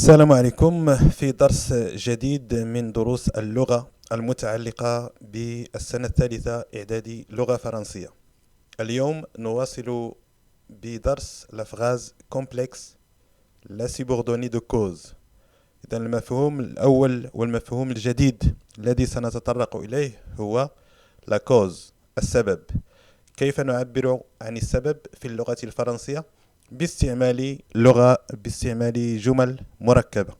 السلام عليكم في درس جديد من دروس اللغة المتعلقة بالسنة الثالثة إعدادي لغة فرنسية. اليوم نواصل بدرس la phrase complexe la subordonnée de cause. إذن المفهوم الأول والمفهوم الجديد الذي سنتطرق إليه هو la cause السبب. كيف نعبر عن السبب في اللغة الفرنسية باستعمال جمل مركبة.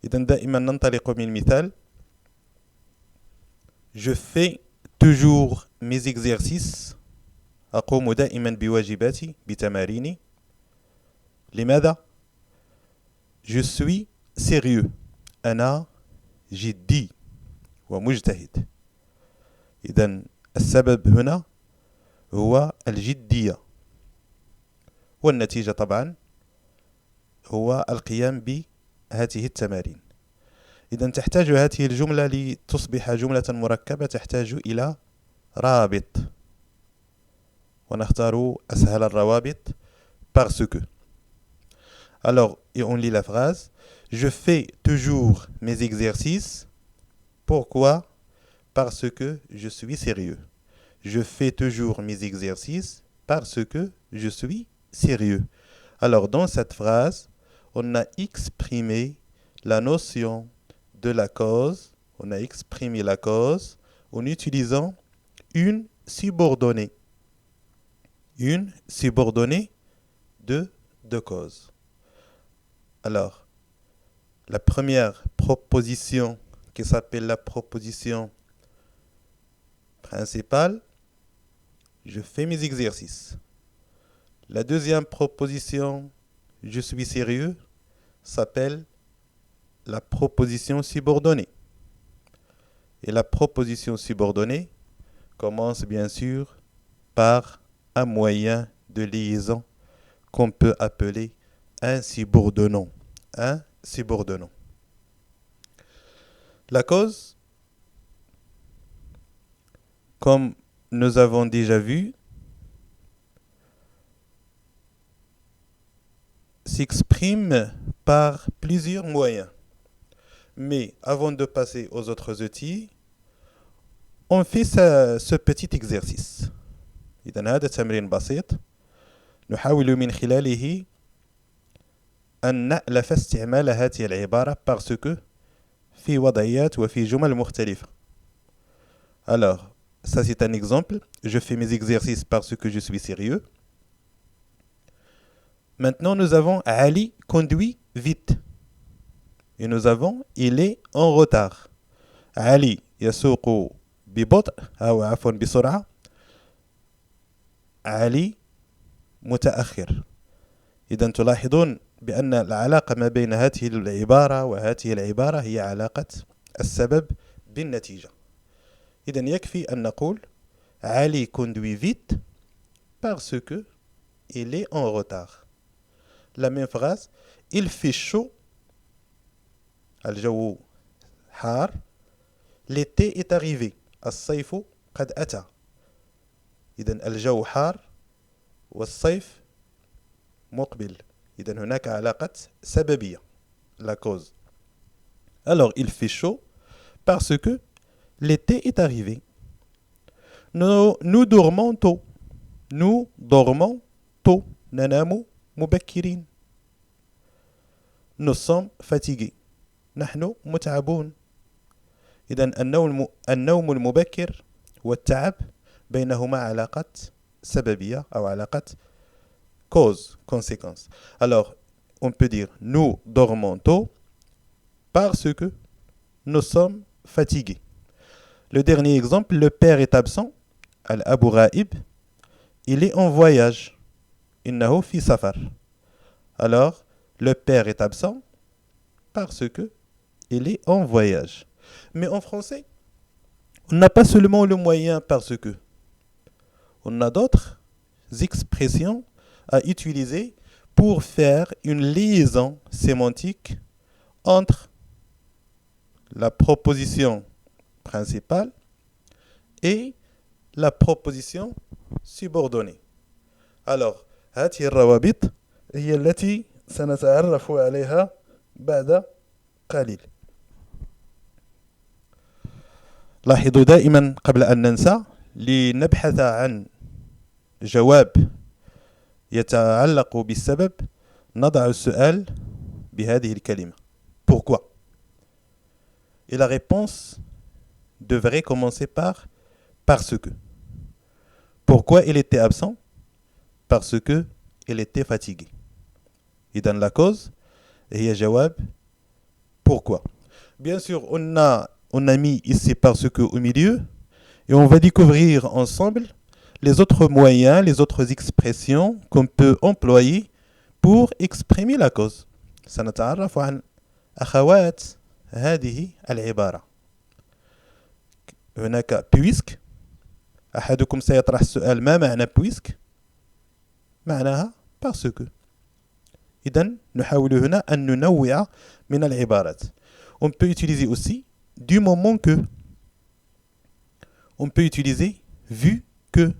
إذن دائما ننطلق من مثال Je fais toujours mes exercices. أقوم دائما بواجباتي بتماريني. لماذا؟ Je suis sérieux. أنا جدي ومجتهد. إذن السبب هنا هو الجدية، والنتيجة طبعا هو القيام بهذه التمارين. إذن تحتاج هذه الجملة لتصبح جملة مركبة تحتاج إلى رابط، ونختار أسهل الروابط parce que. Alors, et on lit la phrase. Je fais toujours mes exercices. Pourquoi? Parce que je suis sérieux. Je fais toujours mes exercices parce que je suis sérieux. Alors, dans cette phrase, on a exprimé la notion de la cause. On a exprimé la cause en utilisant une subordonnée. Une subordonnée de cause. Alors, la première proposition qui s'appelle la proposition principale, je fais mes exercices. La deuxième proposition, je suis sérieux, s'appelle la proposition subordonnée. Et la proposition subordonnée commence bien sûr par un moyen de liaison qu'on peut appeler un subordonnant. Un subordonnant. La cause, comme nous avons déjà vu, s'exprime par plusieurs moyens. Mais avant de passer aux autres outils, on fait ce petit exercice. إذن هذا تمرين بسيط نحاول من خلاله أن نألف استعمال هذه العبارة parce que في وضعيات وفي جمل مختلفة. Alors, ça c'est un exemple. Je fais mes exercices parce que je suis sérieux. Maintenant, nous avons Ali conduit vite. Et nous avons il est en retard. Ali يسوق ببطء أو عفوا بسرعة. علي متأخر. إذن تلاحظون بأن العلاقة ما بين هذه العبارة وهذه العبارة هي علاقة السبب بالنتيجة. إذن يكفي أن نقول علي conduit vite parce que il est en retard. La même phrase, il fait chaud. الجو حار. L'été est arrivé. الصيف قد أتى. إذن الجو حار والصيف مقبل. إذن هناك علاقة سببية. La cause. Alors, il fait chaud parce que l'été est arrivé. Nous dormons tôt. Nous dormons tôt. ننام مبكرين. Nous sommes fatigués. نحن متعبون. إذن النوم المبكر والتعب بينهما علاقة سببية أو علاقة cause, conséquence. Alors, on peut dire nous dormons tôt parce que nous sommes fatigués. Le dernier exemple, le père est absent. Al-Abu Ghaib, il est en voyage. إنه في سفر. Alors, le père est absent parce que il est en voyage. Mais en français, on n'a pas seulement le moyen parce que. On a d'autres expressions à utiliser pour faire une liaison sémantique entre la proposition principale et la proposition subordonnée. Alors, هذه الروابط هي التي سنتعرف عليها بعد قليل. لاحظوا دائما قبل أن ننسى لنبحث عن جواب يتعلق بالسبب نضع السؤال بهذه الكلمة pourquoi. Et la réponse devrait commencer par parce que. Pourquoi il était absent? Parce que il était fatigué. إذن la cause هي جواب pourquoi. Bien sûr, on a mis ici parce que au milieu et on va découvrir ensemble les autres moyens, les autres expressions qu'on peut employer pour exprimer la cause. سنتعرف عن أخوات هذه العبارة. هناك puisque. أحدكم سيطرح السؤال ما معنى puisque؟ معناها parce que. إذن نحاول هنا أن ننوع من العبارات. On peut utiliser aussi du moment que. On peut utiliser vu que.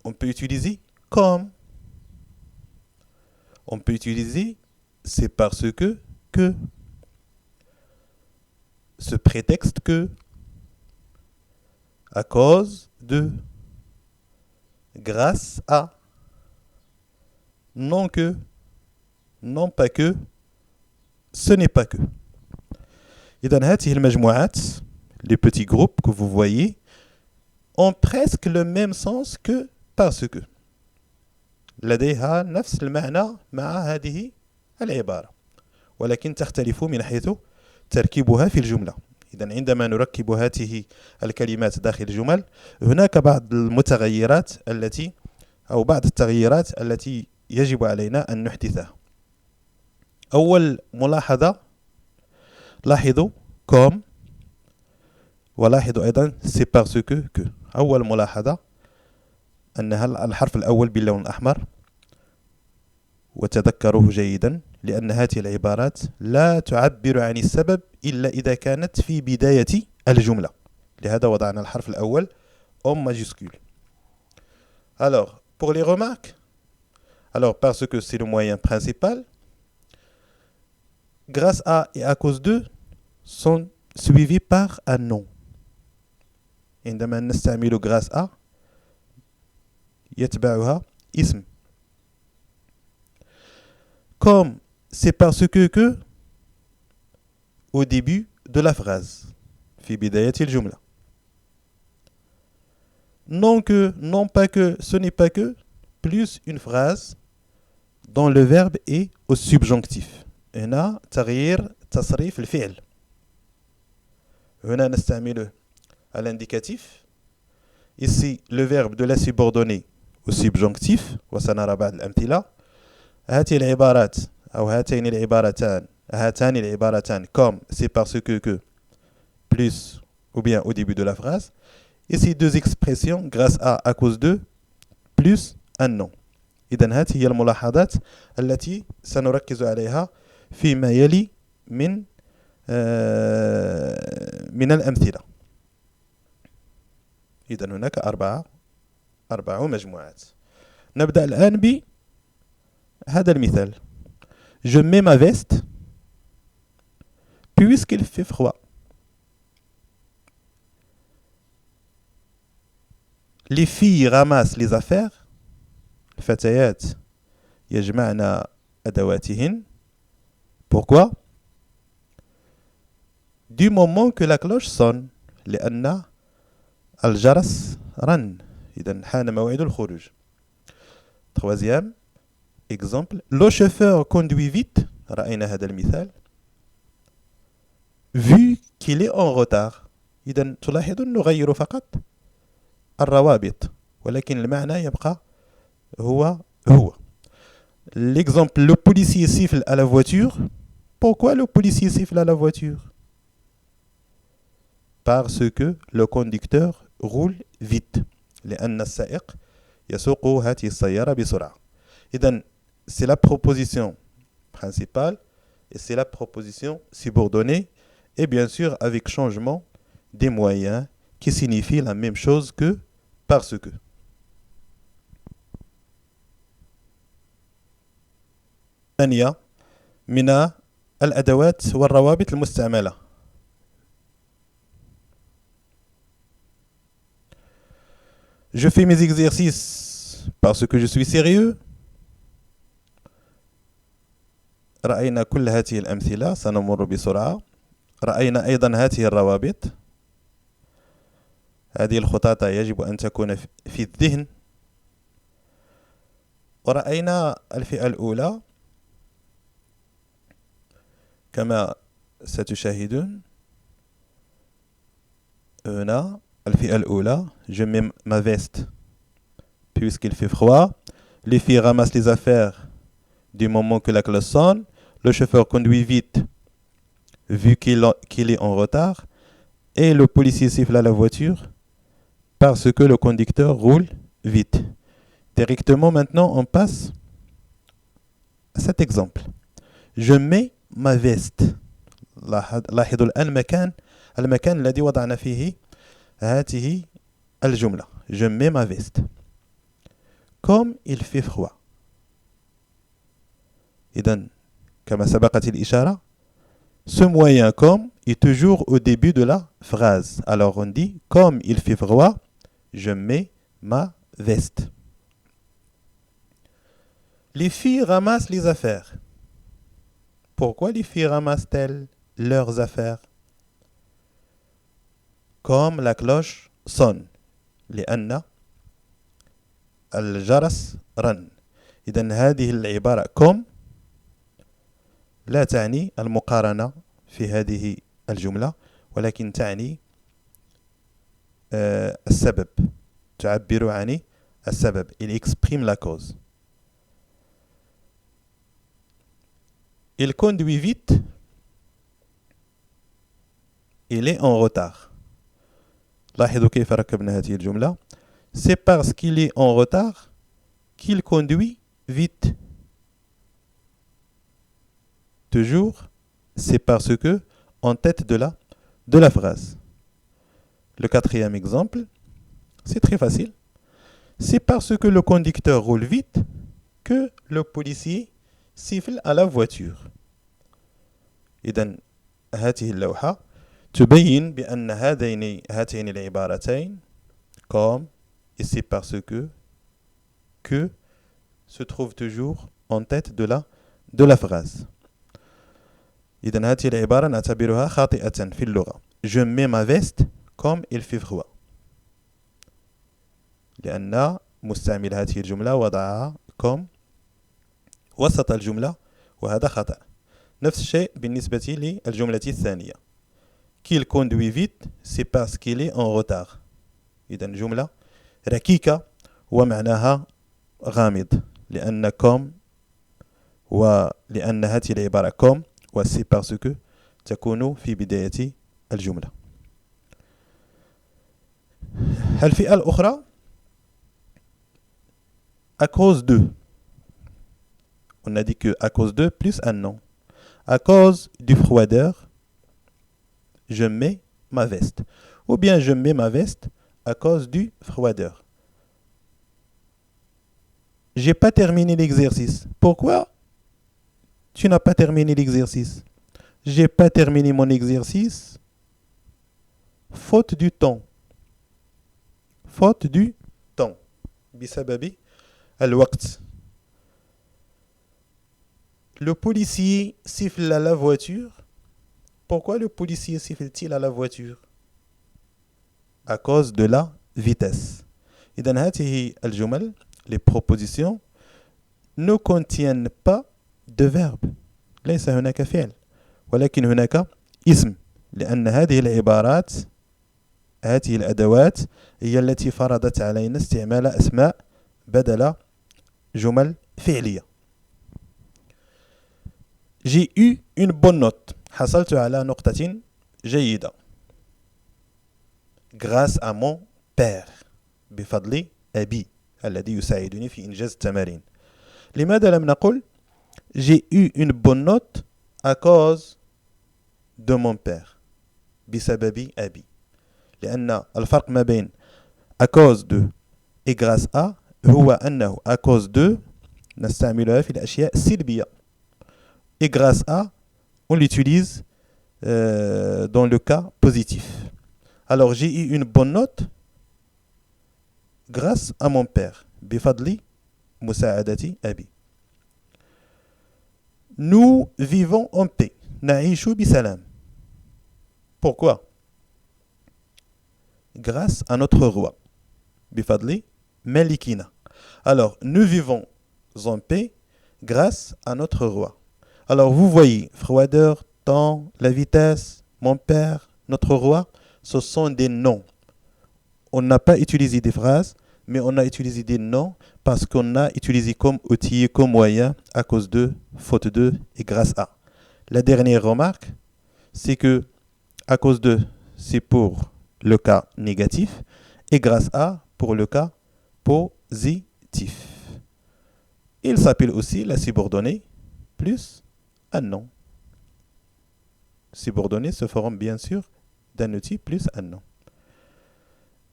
On peut utiliser comme. On peut utiliser c'est parce que ce prétexte que, à cause de, grâce à, non que, non pas que, ce n'est pas que. إذن هذه المجموعات, les petits groupes que vous voyez, ont presque le même sens que parce que. لديها نفس المعنى مع هذه العبارة ولكن تختلف من حيث تركيبها في الجملة. إذن عندما نركب هذه الكلمات داخل الجمل هناك بعض المتغيرات التي أو بعض التغييرات التي يجب علينا أن نحدثها. أول ملاحظة لاحظوا comme ولاحظوا أيضا c'est parce que. أول ملاحظة أن الحرف الأول باللون الأحمر وتذكروه جيدا لأن هذه العبارات لا تعبر عن السبب إلا إذا كانت في بداية الجملة. لهذا وضعنا الحرف الأول en majuscule. Alors, pour les remarques, alors parce que c'est le moyen principal, grâce à et à cause de sont suivis par un nom. عندما نستعمل grâce à يتبعها اسم. Comme c'est parce que au début de la phrase في بداية الجملة. Non que, non pas que, ce n'est pas que, plus une phrase dont le verbe est au subjonctif. هنا تغيير تصريف الفعل. هنا نستعمله à l'indicatif. Ici, le verbe de la subordonnée au subjonctif وسنرى بعض الأمثلة. هاتي العبارات أو هاتين العبارتان comme c'est parce que plus ou bien au début de la phrase. Ici deux expressions grâce à cause de plus un nom. إذن هذه هي الملاحظات التي سنركز عليها فيما يلي من الأمثلة. إذن هناك أربع مجموعات. نبدأ الآن بهذا المثال. Je mets ma veste puisqu'il fait froid. Les filles ramassent les affaires. الفتيات يجمعن أدواتهن. Pourquoi? Du moment que la cloche sonne. لأن الجرس رن. إذن حان موعد الخروج. Troisième exemple. Le chauffeur conduit vite. رأينا هذا المثال. Vu qu'il est en retard. إذن تلاحظون نغير فقط الروابط ولكن المعنى يبقى هو. L'exemple, le policier siffle à la voiture. Pourquoi le policier siffle à la voiture? Parce que le conducteur roule vite. لأن السائق يسوق هذه السيارة بسرعة. إذن c'est la proposition principale et c'est la proposition subordonnée et bien sûr avec changement des moyens qui signifie la même chose que parce que. ثانية من الأدوات والروابط المستعملة. Je fais mes exercices parce que je suis sérieux. رأينا كل هذه الأمثلة، سنمر بسرعة. رأينا أيضا هذه الروابط. هذه الخطاطة يجب أن تكون في الذهن. ورأينا الفئة الأولى كما ستشاهدون هنا. الفئة الأولى: je mets ma veste puisqu'il fait froid. Les filles ramassent les affaires du moment que la cloche sonne. Le chauffeur conduit vite vu qu'il est en retard. Et le policier siffle à la voiture parce que le conducteur roule vite. Directement maintenant, on passe à cet exemple. Je mets ma veste. لاحظوا الآن المكان الذي وضعنا فيه هذه الجملة. Je mets ma veste. Comme il fait froid. إذن كما سبقت الإشارة, ce moyen comme est toujours au début de la phrase. Alors on dit comme il fait froid, je mets ma veste. Les filles ramassent les affaires. Pourquoi les filles ramassent-elles leurs affaires? Comme la cloche sonne. لأن الجرس رن. إذن هذه العبارة comme لا تعني المقارنة في هذه الجملة، ولكن تعني السبب. تعبر عن السبب. Il exprime la cause. Il conduit vite. Il est en retard. لاحظوا كيف ركبنا هذه الجملة. C'est parce qu'il est en retard qu'il conduit vite. Toujours, c'est parce que en tête de la phrase. Le quatrième exemple, c'est très facile. C'est parce que le conducteur roule vite que le policier siffle à la voiture. إذن هذه اللوحة تبين بأن هاتين العبارتين comme et c'est parce que se trouve toujours en tête de la phrase. إذن هذه العبارة نعتبرها خاطئة في اللغة. Je mets ma veste comme il fait froid. لأن مستعمل هذه الجملة وضعها comme وسط الجملة، وهذا خطأ. نفس الشيء بالنسبة للجملة الثانية. Qu'il conduit vite, c'est parce qu'il est en retard. إذن جملة ركيكة ومعناها غامض، لأن comme ولأن هذه العبارة comme وسي parce que تكون في بداية الجملة. الفئة الأخرى à cause de. On a dit que à cause de plus un nom. À cause du froideur, je mets ma veste. Ou bien je mets ma veste à cause du froideur. J'ai pas terminé l'exercice. Pourquoi tu n'as pas terminé l'exercice? J'ai pas terminé mon exercice faute du temps. Faute du temps. بسبب الوقت. Le policier siffle à la voiture. Pourquoi le policier siffle-t-il à la voiture? À cause de la vitesse. إذن هذه الجمل, les propositions, ne contiennent pas de verbe. ليس هناك فعل ولكن هناك اسم، لأن هذه العبارات هذه الأدوات هي التي فرضت علينا استعمال أسماء بدل جمل فعلية. J'ai eu une bonne note. حصلت على نقطة جيدة. Grâce à mon père. بفضل أبي الذي يساعدني في إنجاز التمارين. لماذا لم نقل J'ai eu une bonne note à cause de mon père. بسبب أبي. لأن الفرق ما بين à cause de et grâce à هو أنه à cause de نستعملها في الأشياء السلبية. et grâce à, on l'utilise dans le cas positif. Alors j'ai eu une bonne note grâce à mon père. بفضل مساعدة أبي. Nous vivons en paix. نعيش بسلام. Pourquoi? Grâce à notre roi. بفضل ملكنا. Alors, nous vivons en paix grâce à notre roi. Alors, vous voyez, froideur, temps, la vitesse, mon père, notre roi, ce sont des noms. On n'a pas utilisé des phrases, mais on a utilisé des noms parce qu'on a utilisé comme outil, comme moyen, à cause de, faute de et grâce à. La dernière remarque, c'est que à cause de, c'est pour le cas négatif et grâce à pour le cas positif. Il s'appelle aussi la subordonnée plus un nom. Subordonnée se forme bien sûr d'un outil plus un nom.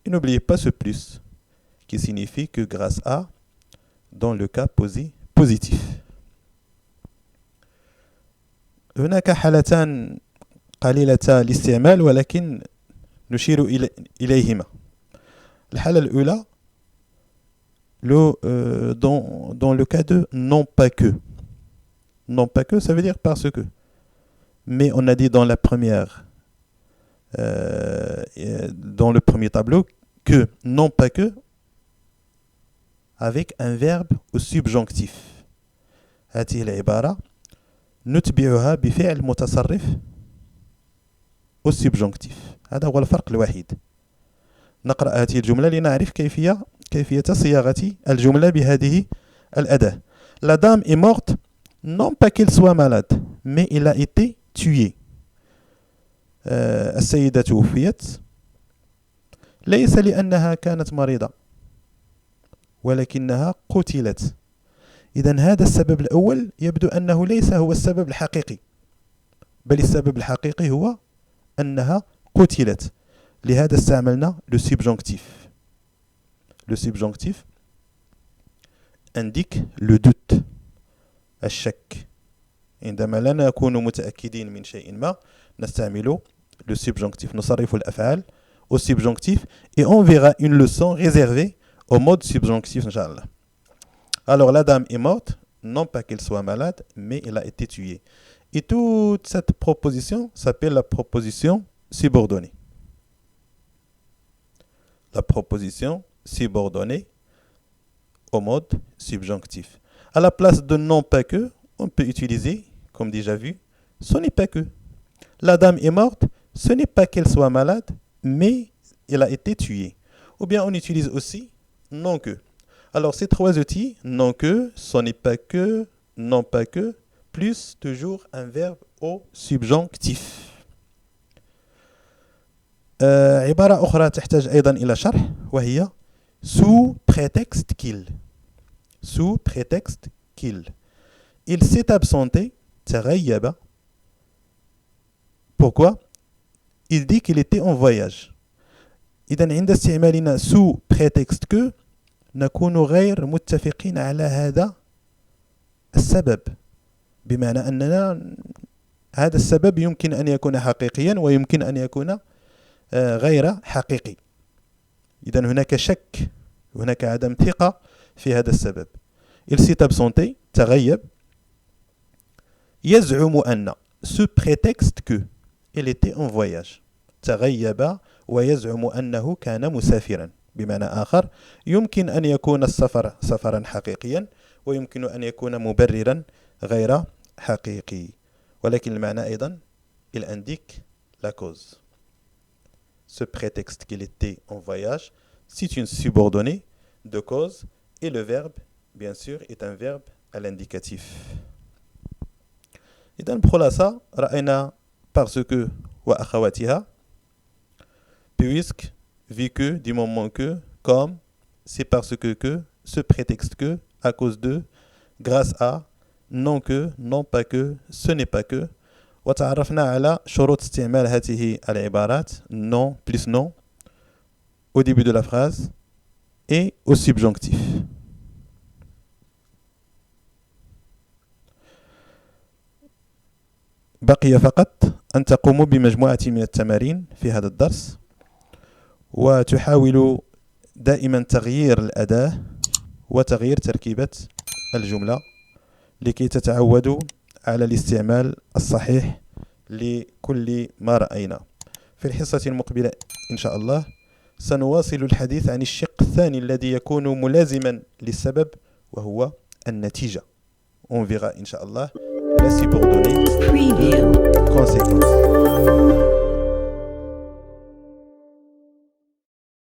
Et n'oubliez pas ce plus qui signifie que grâce à dans le cas positif. هناك حالتان قليلة الاستعمال ولكن نشير إليهما. الحالة الأولى dans le cas de non pas que. Non pas que, ça veut dire parce que. Mais on a dit dans la première, dans le premier tableau, que non pas que avec un verbe au subjonctif. هذه العبارة نتبعها بفعل متصرف au subjonctif. هذا هو الفرق الوحيد. نقرأ هذه الجملة لنعرف كيفية صياغة الجملة بهذه الأداة. La dame est morte, non pas qu'elle soit malade, mais elle a été tuée. السيدة توفيت ليس لأنها كانت مريضة ولكنها قتلت. إذن هذا السبب الأول يبدو أنه ليس هو السبب الحقيقي، بل السبب الحقيقي هو أنها قتلت. لهذا استعملنا le subjonctif. Le subjonctif indique le doute، الشك. عندما لا نكون متأكدين من شيء ما نستعمل le subjonctif. نصرف الأفعال au subjonctif et on verra une leçon réservée au mode subjonctif Inch'Allah. Alors la dame est morte, non pas qu'elle soit malade, mais elle a été tuée. Et toute cette proposition s'appelle la proposition subordonnée. La proposition subordonnée au mode subjonctif. À la place de non pas que, on peut utiliser, comme déjà vu, ce n'est pas que. La dame est morte, ce n'est pas qu'elle soit malade, mais elle a été tuée. Ou bien on utilise aussi non que. Alors ces trois outils, non que, ce n'est pas que, non pas que, plus toujours un verbe au subjonctif. عبارة أخرى تحتاج أيضا إلى شرح وهي sous prétexte qu'il. Sous prétexte qu'il. Il s'est absenté, تغيب. Pourquoi? Il dit qu'il était en voyage. إذن عند استعمالنا sous prétexte que نكون غير متفقين على هذا السبب، بمعنى أننا هذا السبب يمكن أن يكون حقيقيا ويمكن أن يكون غير حقيقي. إذن هناك شك، هناك عدم ثقة في هذا السبب. Il s'est absenté، تغيب. يزعم أن sous prétexte que il était en voyage. تغيب ويزعم أنه كان مسافرا. بمعنى آخر يمكن أن يكون السفر سفرا حقيقيا ويمكن أن يكون مبررا غير حقيقي، ولكن المعنى أيضا il indique la cause. Ce prétexte qu'il était en voyage, c'est une subordonnée de cause et le verbe, bien sûr, est un verbe à l'indicatif. إذن بخلاصة رأينا parce que وأخواتها، puisque, vu que, du moment que, comme, c'est parce que, ce prétexte que, à cause de, grâce à, non que, non pas que, ce n'est pas que. وتعرفنا على شروط استعمال هذه العبارات non plus non au début de la phrase et au subjonctif. بقي فقط أن تقوموا بمجموعة من التمارين في هذا الدرس، وتحاولوا دائما تغيير الأداة وتغيير تركيبة الجملة لكي تتعودوا على الاستعمال الصحيح لكل ما رأينا. في الحصة المقبلة إن شاء الله سنواصل الحديث عن الشق الثاني الذي يكون ملازما للسبب، وهو النتيجة. On verra إن شاء الله la subordonnée de conséquence.